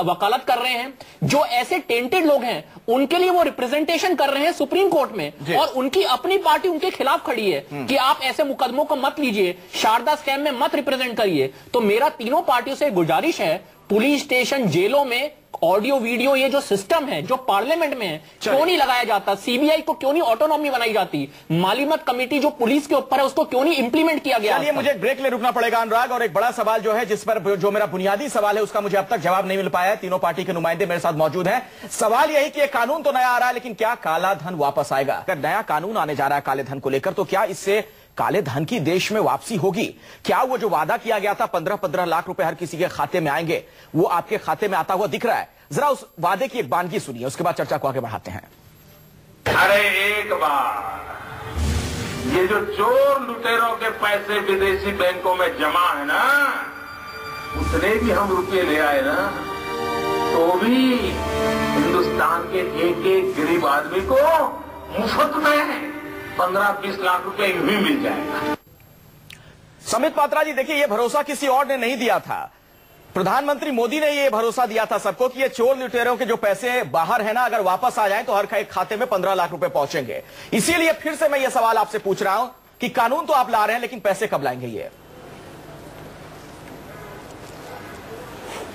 वकालत कर रहे हैं। जो ऐसे टेंटेड लोग हैं उनके लिए वो रिप्रेजेंटेशन कर रहे हैं सुप्रीम कोर्ट में, और उनकी अपनी पार्टी उनके खिलाफ खड़ी है कि आप ऐसे मुकदमों को मत लीजिए, शारदा स्कैम में मत रिप्रेजेंट करिए। तो मेरा तीनों पार्टियों से गुजारिश है, पुलिस स्टेशन जेलों में ऑडियो वीडियो ये जो सिस्टम है जो पार्लियामेंट में है क्यों नहीं लगाया जाता, सीबीआई को क्यों नहीं ऑटोनॉमी बनाई जाती, मालिमत कमेटी जो पुलिस के ऊपर है उसको क्यों नहीं इंप्लीमेंट किया गया। चलिए मुझे ब्रेक ले रुकना पड़ेगा अनुराग, और एक बड़ा सवाल जो है जिस पर जो मेरा बुनियादी सवाल है उसका मुझे अब तक जवाब नहीं मिल पाया है। तीनों पार्टी के नुमाइंदे मेरे साथ मौजूद हैं। सवाल यही कि कानून तो नया आ रहा है, लेकिन क्या काला धन वापस आएगा? अगर नया कानून आने जा रहा है काले धन को लेकर, तो क्या इससे काले धन की देश में वापसी होगी? क्या वो जो वादा किया गया था 15-15 लाख रुपए हर किसी के खाते में आएंगे, वो आपके खाते में आता हुआ दिख रहा है? जरा उस वादे की एक बानगी सुनिए, उसके बाद चर्चा को आगे बढ़ाते हैं। अरे एक बार ये जो चोर लुटेरों के पैसे विदेशी बैंकों में जमा है ना, उतने भी हम रुपये ले आए ना, तो तो भी हिंदुस्तान के एक एक गरीब आदमी को मुफ्त में 15-20 लाख रुपए यूं ही मिल जाएगा। समित पात्रा जी, देखिए, ये भरोसा किसी और ने नहीं दिया था। प्रधानमंत्री मोदी ने ये भरोसा दिया था सबको कि ये चोर लुटेरों के जो पैसे बाहर है ना, अगर वापस आ जाएं तो हर एक खाते में 15 लाख रुपए पहुंचेंगे। इसीलिए फिर से मैं ये सवाल आपसे पूछ रहा हूं कि कानून तो आप ला रहे हैं, लेकिन पैसे कब लाएंगे? ये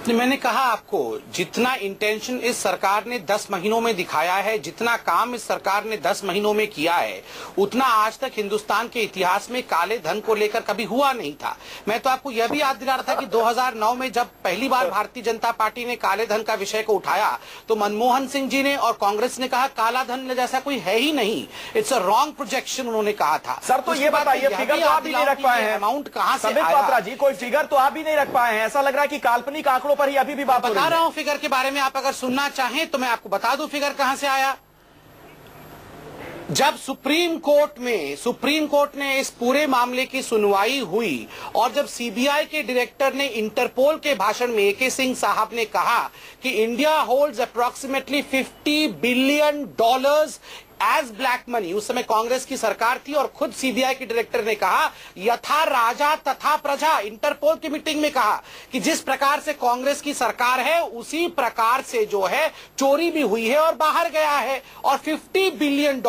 मैंने कहा आपको, जितना इंटेंशन इस सरकार ने 10 महीनों में दिखाया है, जितना काम इस सरकार ने 10 महीनों में किया है, उतना आज तक हिंदुस्तान के इतिहास में काले धन को लेकर कभी हुआ नहीं था। मैं तो आपको यह भी याद दिला रहा था कि 2009 में जब पहली बार भारतीय जनता पार्टी ने काले धन का विषय को उठाया तो मनमोहन सिंह जी ने और कांग्रेस ने कहा काला धन जैसा कोई है ही नहीं, इट्स अ रॉन्ग प्रोजेक्शन, उन्होंने कहा था। सर, तो ये बताइए, फिगर तो आप भी नहीं रख पाए हैं, अमाउंट कहां से समित पात्रा जी, कोई फिगर तो आप भी नहीं रख पाए हैं। ऐसा लग रहा है कि काल्पनिक आंकड़ों पर ही अभी भी बात बता रहा हूं फिगर के बारे में। आप अगर सुनना चाहें तो मैं आपको बता दूं फिगर कहां से आया। जब सुप्रीम कोर्ट में इस पूरे मामले की सुनवाई हुई और जब सीबीआई के डायरेक्टर ने इंटरपोल के भाषण में एके सिंह साहब ने कहा कि India holds approximately $50 billion as black money, उस समय कांग्रेस की सरकार थी और खुद सीबीआई के डायरेक्टर ने कहा यथा राजा तथा प्रजा, इंटरपोल की मीटिंग में कहा कि जिस प्रकार से कांग्रेस की सरकार है उसी प्रकार से जो है चोरी भी हुई है और बाहर गया है। और $50 बिलियन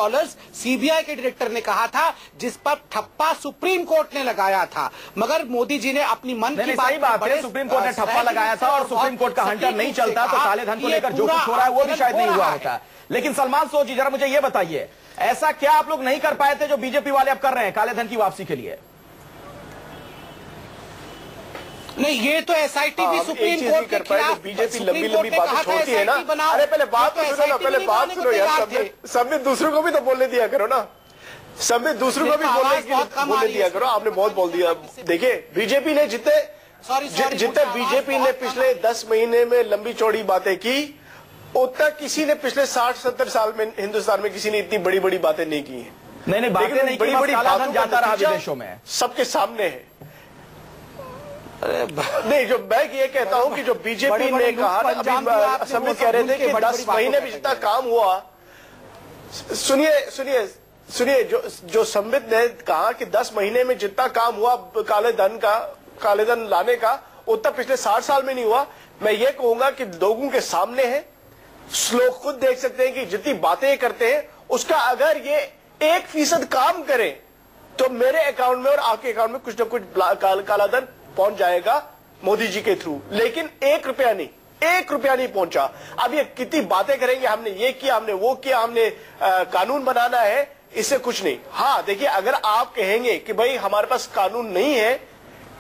सीबीआई के डायरेक्टर ने कहा था, जिस पर ठप्पा सुप्रीम कोर्ट ने लगाया था। मगर मोदी जी ने अपनी मन की बात है, सुप्रीम कोर्ट ने ठप्पा लगाया था और सुप्रीम कोर्ट का हंटर नहीं चलता तो काले धन को लेकर जो कुछ हो रहा है वो भी शायद नहीं हुआ होता। लेकिन सलमान सोची, जरा मुझे ये बताइए, ऐसा क्या आप लोग नहीं कर पाए थे जो बीजेपी वाले अब कर रहे हैं काले धन की वापसी के लिए? नहीं, ये तो एसआईटी भी सुप्रीम कोर्ट के खिलाफ, बीजेपी लंबी लंबी बातें छोड़ती है ना। अरे पहले बात तो सुनो ना, पहले बात सुनो यार। सब दूसरों को भी तो बोलने दिया करो ना, सब दूसरों को भी बोलने दिया करो। आपने बहुत बोल दिया। देखिए, बीजेपी ने जितने बीजेपी ने पिछले 10 महीने में लंबी चौड़ी बातें की, उतना किसी ने पिछले 60-70 साल में हिंदुस्तान में किसी ने इतनी बड़ी बड़ी बातें नहीं की हैं। नहीं, बातें नहीं, बड़ी बड़ी बातों जाता रहा विदेशों में, सबके सामने है। नहीं, जो मैं ये कहता हूं कि जो बीजेपी ने कहा, अभी समित कह रहे थे कि 10 महीने में जितना काम हुआ, सुनिए, जो समित ने कहा कि 10 महीने में जितना काम हुआ काले धन लाने का, उतना पिछले 60 साल में नहीं हुआ। मैं ये कहूंगा कि लोगों के सामने है, लोग खुद देख सकते हैं कि जितनी बातें करते हैं उसका अगर ये 1% काम करें तो मेरे अकाउंट में और आपके अकाउंट में कुछ ना कुछ काला धन पहुंच जाएगा मोदी जी के थ्रू। लेकिन 1 रुपया नहीं पहुंचा। अब ये कितनी बातें करेंगे, हमने ये किया, हमने वो किया, हमने कानून बनाना है, इससे कुछ नहीं। हाँ, देखिए, अगर आप कहेंगे कि भाई हमारे पास कानून नहीं है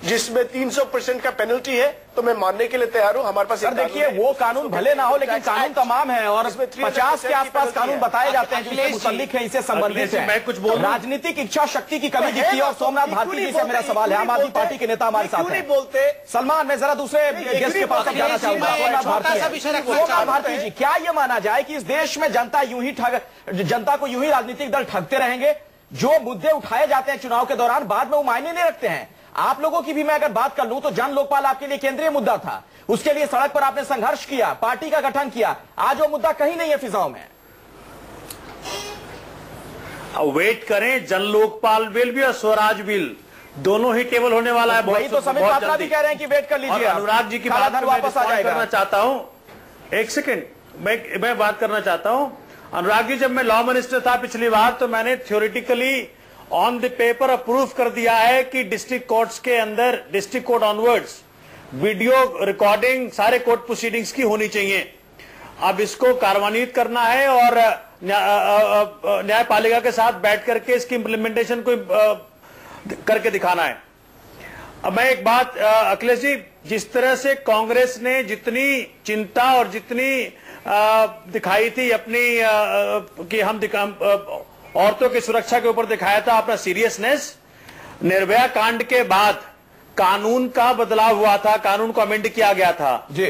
जिसमें 300% का पेनल्टी है, तो मैं मानने के लिए तैयार हूं। हमारे पास देखिए, वो कानून भले ना हो, लेकिन कानून तमाम है और 50 के आसपास कानून बताए जाते हैं जिससे मुतल्लिक है, इससे संबंधित है। मैं कुछ बोल, राजनीतिक इच्छा शक्ति की कमी दिखती है। और सोमनाथ भारती जी से मेरा सवाल है, आम आदमी पार्टी के नेता हमारे साथ हैं। बोलते सलमान, मैं जरा दूसरे गेस्ट के पास जाना चाहूंगा। सोमनाथ भारती जी, क्या ये माना जाए कि इस देश में जनता को यूं ही राजनीतिक दल ठगते रहेंगे? जो मुद्दे उठाए जाते हैं चुनाव के दौरान, बाद में वो मायने नहीं रखते हैं। आप लोगों की भी मैं अगर बात कर लूं तो जन लोकपाल आपके लिए केंद्रीय मुद्दा था, उसके लिए सड़क पर आपने संघर्ष किया, पार्टी का गठन किया। आज वो मुद्दा कहीं नहीं है फिजाओं में। वेट करें, जन लोकपाल बिल भी और स्वराज बिल दोनों ही टेबल होने वाला है। वही तो समित पात्रा भी कह रहे हैं कि वेट कर लीजिए। अनुराग जी की बात वापस आ जाएगा। करना चाहता हूं, एक सेकेंड, मैं बात करना चाहता हूं। अनुराग जी, जब मैं लॉ मिनिस्टर था पिछली बार, तो मैंने theoretically on the paper approve कर दिया है कि डिस्ट्रिक्ट कोर्ट्स के अंदर, district court onwards, video recording सारे कोर्ट प्रोसीडिंग्स की होनी चाहिए। अब इसको कार्यान्वित करना है और न्यायपालिका के साथ बैठ करके इसकी इंप्लीमेंटेशन को करके दिखाना है। अब मैं एक बात, अखिलेश जी, जिस तरह से कांग्रेस ने जितनी चिंता और जितनी दिखाई थी अपनी कि हम औरतों की सुरक्षा के ऊपर दिखाया था अपना सीरियसनेस, निर्भया कांड के बाद कानून का बदलाव हुआ था, कानून को अमेंड किया गया था जी,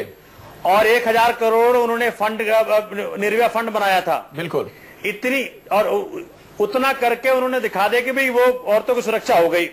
और 1000 करोड़ उन्होंने फंड, निर्भया फंड बनाया था। बिल्कुल, इतनी और उतना करके उन्होंने दिखा दिया कि भाई वो औरतों की सुरक्षा हो गई।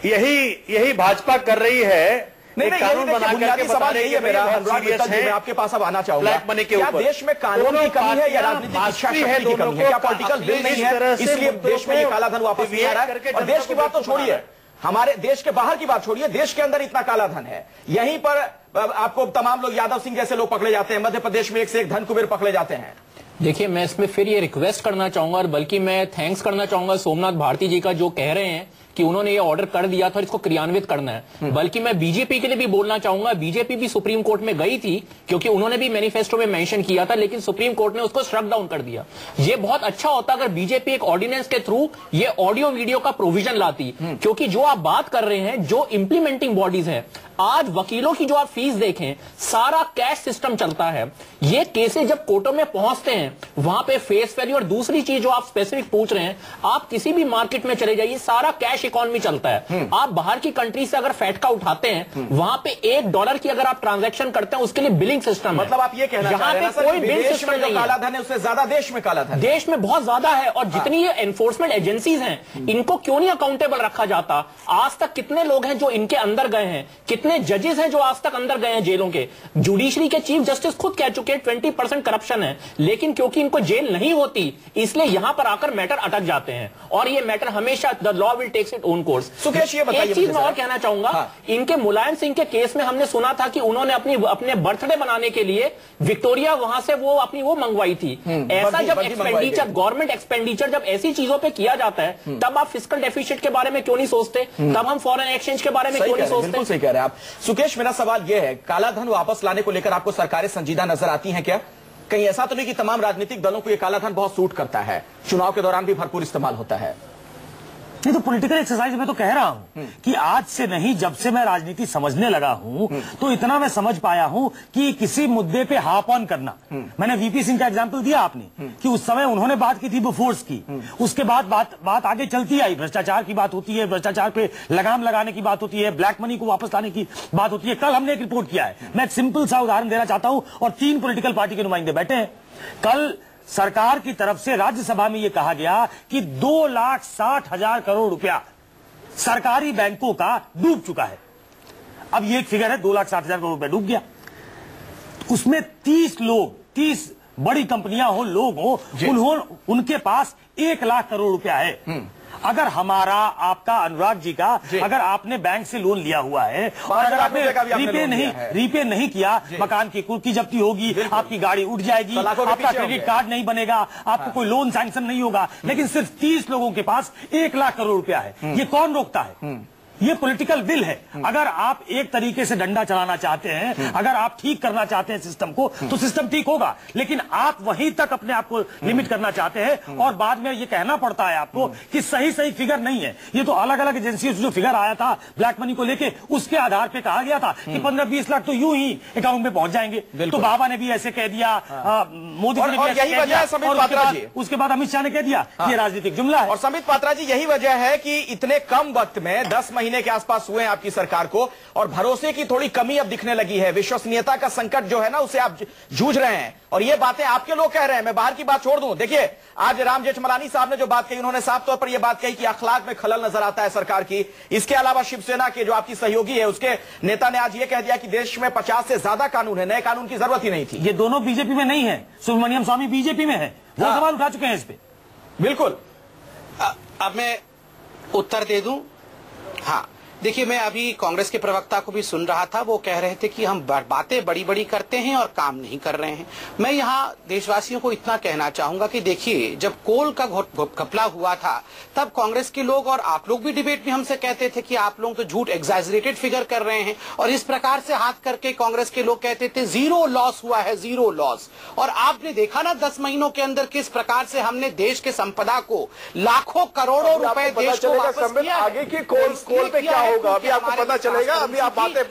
यही भाजपा कर रही है नहीं, कानून बना करके सवाल यही है मेरा, अनुराग मित्तल जी, मैं आपके पास अब आना चाहूंगा। क्या देश में कानून की कमी है या राजनीतिक इच्छा शक्ति की कमी है? क्या पॉलिटिकल विल नहीं है इसलिए देश में ये काला धन वापस नहीं आ रहा है? और देश की बात तो छोड़िए, हमारे देश के बाहर की बात छोड़िए, देश के अंदर इतना काला धन है, यहीं पर आपको तमाम लोग यादव सिंह जैसे लोग पकड़े जाते हैं, मध्य प्रदेश में एक से एक धन कुबेर पकड़े जाते हैं। देखिए, मैं इसमें फिर ये रिक्वेस्ट करना चाहूंगा और बल्कि मैं थैंक्स करना चाहूंगा सोमनाथ भारती जी का, जो कह रहे हैं कि उन्होंने ये ऑर्डर कर दिया था और इसको क्रियान्वित करना है। बल्कि मैं बीजेपी के लिए भी बोलना चाहूंगा, बीजेपी भी सुप्रीम कोर्ट में गई थी क्योंकि उन्होंने भी मैनिफेस्टो में मेंशन किया था, लेकिन सुप्रीम कोर्ट ने उसको स्ट्रक डाउन कर दिया। ये बहुत अच्छा होता अगर बीजेपी एक ऑर्डिनेंस के थ्रू ये ऑडियो वीडियो का प्रोविजन लाती, क्योंकि जो आप बात कर रहे हैं, जो इंप्लीमेंटिंग बॉडीज हैं, आज वकीलों की जो आप फीस देखें, सारा कैश सिस्टम चलता है। ये केसेस जब कोर्टों में पहुंचते हैं, वहां पे फेस वैल्यू, और दूसरी चीज जो आप स्पेसिफिक पूछ रहे हैं, आप किसी भी मार्केट में चले जाइए, सारा कैश इकोनॉमी चलता है। आप बाहर की कंट्री से अगर फैटका उठाते हैं, वहां पे $1 की अगर आप ट्रांजैक्शन करते हैं, उसके लिए बिलिंग सिस्टम है। मतलब आप ये कहना चाह रहे हैं कोई बिल सिस्टम नहीं है। काला धन है उससे ज्यादा देश में काला धन, देश में बहुत ज्यादा है। और जितनी ये एनफोर्समेंट एजेंसीज हैं, इनको क्यों नहीं अकाउंटेबल रखा जाता? आज तक कितने लोग हैं जो इनके अंदर गए हैं, कितने जजेस हैं जो आज तक अंदर गए हैं जेलों के? जुडिशरी के चीफ जस्टिस खुद कह चुके हैं 20% करप्शन है, लेकिन क्योंकि इनको जेल नहीं होती, इसलिए यहां पर आकर मैटर अटक जाते हैं। और ये मैटर हमेशा the law will takes it own course. Sukesh, ये बताइए, एक चीज मैं और कहना चाहूंगा, इनके मुलायम सिंह के केस में हमने सुना था कि उन्होंने अपने बर्थडे बनाने के लिए विक्टोरिया वहां से वो अपनी वो मंगवाई थी। ऐसा जब एक्सपेंडिचर, गवर्नमेंट एक्सपेंडिचर जब ऐसी चीजों पे किया जाता है, तब आप फिस्कल डेफिसिट के बारे में क्यों नहीं सोचते? तब हम फॉरेन एक्सचेंज के बारे में क्यों नहीं सोचते? बिल्कुल सही कह रहे हैं आप। सुकेश, मेरा सवाल यह है, काला धन वापस लाने को लेकर आपको सरकारें संजीदा नजर आती हैं क्या? कहीं ऐसा तो नहीं कि तमाम राजनीतिक दलों को यह काला धन बहुत सूट करता है, चुनाव के दौरान भी भरपूर इस्तेमाल होता है? नहीं, तो पॉलिटिकल एक्सरसाइज में तो कह रहा हूं कि आज से नहीं, जब से मैं राजनीति समझने लगा हूं, तो इतना मैं समझ पाया हूं कि किसी मुद्दे पे हाफ ऑन करना। मैंने वीपी सिंह का एग्जांपल दिया आपने कि उस समय उन्होंने बात की थी बोफोर्स की, उसके बाद बात आगे चलती आई, भ्रष्टाचार की बात होती है, भ्रष्टाचार पे लगाम लगाने की बात होती है, ब्लैक मनी को वापस लाने की बात होती है। कल हमने एक रिपोर्ट किया है, मैं एक सिंपल सा उदाहरण देना चाहता हूं, और 3 पॉलिटिकल पार्टी के नुमाइंदे बैठे हैं। कल सरकार की तरफ से राज्यसभा में यह कहा गया कि 2,60,000 करोड़ रुपया सरकारी बैंकों का डूब चुका है। अब ये एक फिगर है, 2,60,000 करोड़ रुपया डूब गया। उसमें 30 बड़ी कंपनियां हो, लोग हो, उनके पास 1 लाख करोड़ रुपया है। अगर हमारा, आपका, अनुराग जी का, अगर आपने बैंक से लोन लिया हुआ है और अगर आपने रीपे नहीं किया, मकान की जब्ती होगी, आपकी गाड़ी उठ जाएगी, आपका क्रेडिट कार्ड नहीं बनेगा, आपको कोई लोन सैंक्शन नहीं होगा। लेकिन सिर्फ 30 लोगों के पास 1 लाख करोड़ रुपया है। ये कौन रोकता है? ये पॉलिटिकल विल है। अगर आप एक तरीके से डंडा चलाना चाहते हैं, अगर आप ठीक करना चाहते हैं सिस्टम को, तो सिस्टम ठीक होगा। लेकिन आप वहीं तक अपने आप को लिमिट करना चाहते हैं और बाद में ये कहना पड़ता है आपको कि सही फिगर नहीं है। ये तो अलग अलग एजेंसियों से जो फिगर आया था ब्लैक मनी को लेके, उसके आधार पर कहा गया था कि 15-20 लाख तो यूं ही अकाउंट में पहुंच जाएंगे। तो बाबा ने भी ऐसे कह दिया, मोदी जी ने भी ऐसे कह दिया, उसके बाद अमित शाह ने कह दिया ये राजनीतिक जुमला है। और संबित पात्रा जी, यही वजह है कि इतने कम वक्त में 10 महीने के आसपास हुए हैं आपकी सरकार को, और भरोसे की थोड़ी कमी अब दिखने लगी है। विश्वसनीयता का संकट जो है ना, उसे आप जूझ रहे हैं, और ये बातें आपके लोग कह रहे हैं। मैं बाहर की बात छोड़ दूं, देखिए आज राम जेठमलानी साहब ने जो बात कही, उन्होंने साफ तौर पर यह बात कही कि अखलाक में खलल नजर आता है सरकार की। इसके अलावा शिवसेना के जो आपकी सहयोगी है, उसके नेता ने आज यह कह दिया कि देश में 50 से ज्यादा कानून है, नए कानून की जरूरत ही नहीं थी। ये दोनों बीजेपी में नहीं है, सुब्रमण्यम स्वामी बीजेपी में है, वो सवाल उठा चुके हैं इस पे। बिल्कुल। अब मैं उत्तर दे दूं। हाँ, देखिए, मैं अभी कांग्रेस के प्रवक्ता को भी सुन रहा था, वो कह रहे थे कि हम बातें बड़ी बड़ी करते हैं और काम नहीं कर रहे हैं। मैं यहाँ देशवासियों को इतना कहना चाहूंगा कि देखिए, जब कोल का घपला हुआ था, तब कांग्रेस के लोग और आप लोग भी डिबेट में हमसे कहते थे कि आप लोग तो झूठ, एग्जैजरेटेड फिगर कर रहे हैं, और इस प्रकार से हाथ करके कांग्रेस के लोग कहते थे 0 लॉस हुआ है, 0 लॉस। और आपने देखा ना 10 महीनों के अंदर किस प्रकार से हमने देश के संपदा को लाखों करोड़ों रुपए देश को वापस किया। आगे की कोल पे क्या होगा अभी आपको पता चलेगा। अभी आप बातें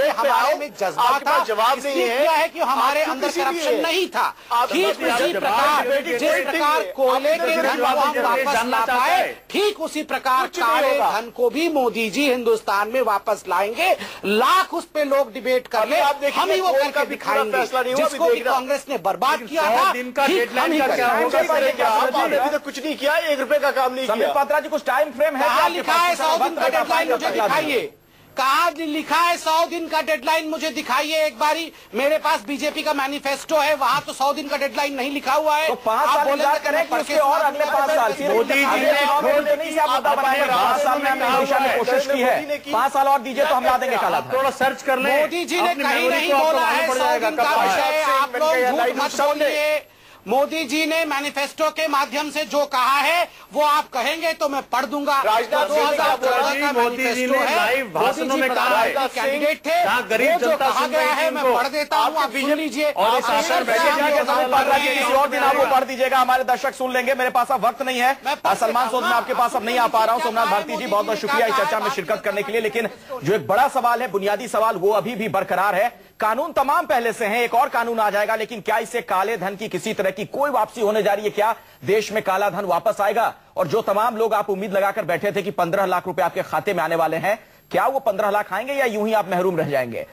हमारे में जज्बा जवाब नहीं है कि हमारे अंदर करप्शन नहीं था। ठीक उसी प्रकार जिस प्रकार कोयले के धन को हम वापस ला पाए, ठीक उसी प्रकार काले धन को भी मोदी जी हिंदुस्तान में वापस लाएंगे। लाख उस पे लोग डिबेट कर ले, हम ही वो करके दिखाएंगे जिसको भी कांग्रेस ने बर्बाद किया था। कुछ नहीं किया, 1 रुपए का काम नहीं किया। पात्रा जी, कुछ टाइम फ्रेम है? लिखा है 100 दिन का डेडलाइन, मुझे दिखाइए। कहाँ लिखा है 100 दिन का डेडलाइन? मुझे दिखाइए एक बारी। मेरे पास बीजेपी का मैनिफेस्टो है, वहाँ तो 100 दिन का डेडलाइन नहीं लिखा हुआ है। तो 5 साल इंतजार करें कि उसके और अगले 5 साल मोदी जी ने मुद्दा बनाएंगे। 5 साल में हमने दिशा में कोशिश की है, 5 साल और दीजिए तो हम ला देंगे काला धन। थोड़ा सर्च कर लें। मोदी जी ने कहीं नहीं बोला है 100 दिन का विषय। आप लोग झूठ मत बोलिए। मोदी जी ने मैनिफेस्टो के माध्यम से जो कहा है वो आप कहेंगे तो मैं पढ़ दूंगा। 2014 का मैनिफेस्टो है, लाइव भाषणों में कहा है कैंडिडेट थे, गरीब जो जनता कहा गया है मैं पढ़ देता हूँ, आप सुन लीजिए। और किसी और दिन आप वो पढ़ दीजिएगा, हमारे दर्शक सुन लेंगे। मेरे पास अब वक्त नहीं है। सलमान सोद, मैं आपके पास अब नहीं आ पा रहा हूँ। सोमनाथ भारती जी, बहुत बहुत शुक्रिया इस चर्चा में शिरकत करने के लिए। लेकिन जो एक बड़ा सवाल है, बुनियादी सवाल, वो अभी भी बरकरार है। कानून तमाम पहले से हैं, एक और कानून आ जाएगा, लेकिन क्या इससे काले धन की किसी तरह की कोई वापसी होने जा रही है? क्या देश में काला धन वापस आएगा? और जो तमाम लोग आप उम्मीद लगाकर बैठे थे कि 15 लाख रुपए आपके खाते में आने वाले हैं, क्या वो 15 लाख आएंगे या यूं ही आप महरूम रह जाएंगे?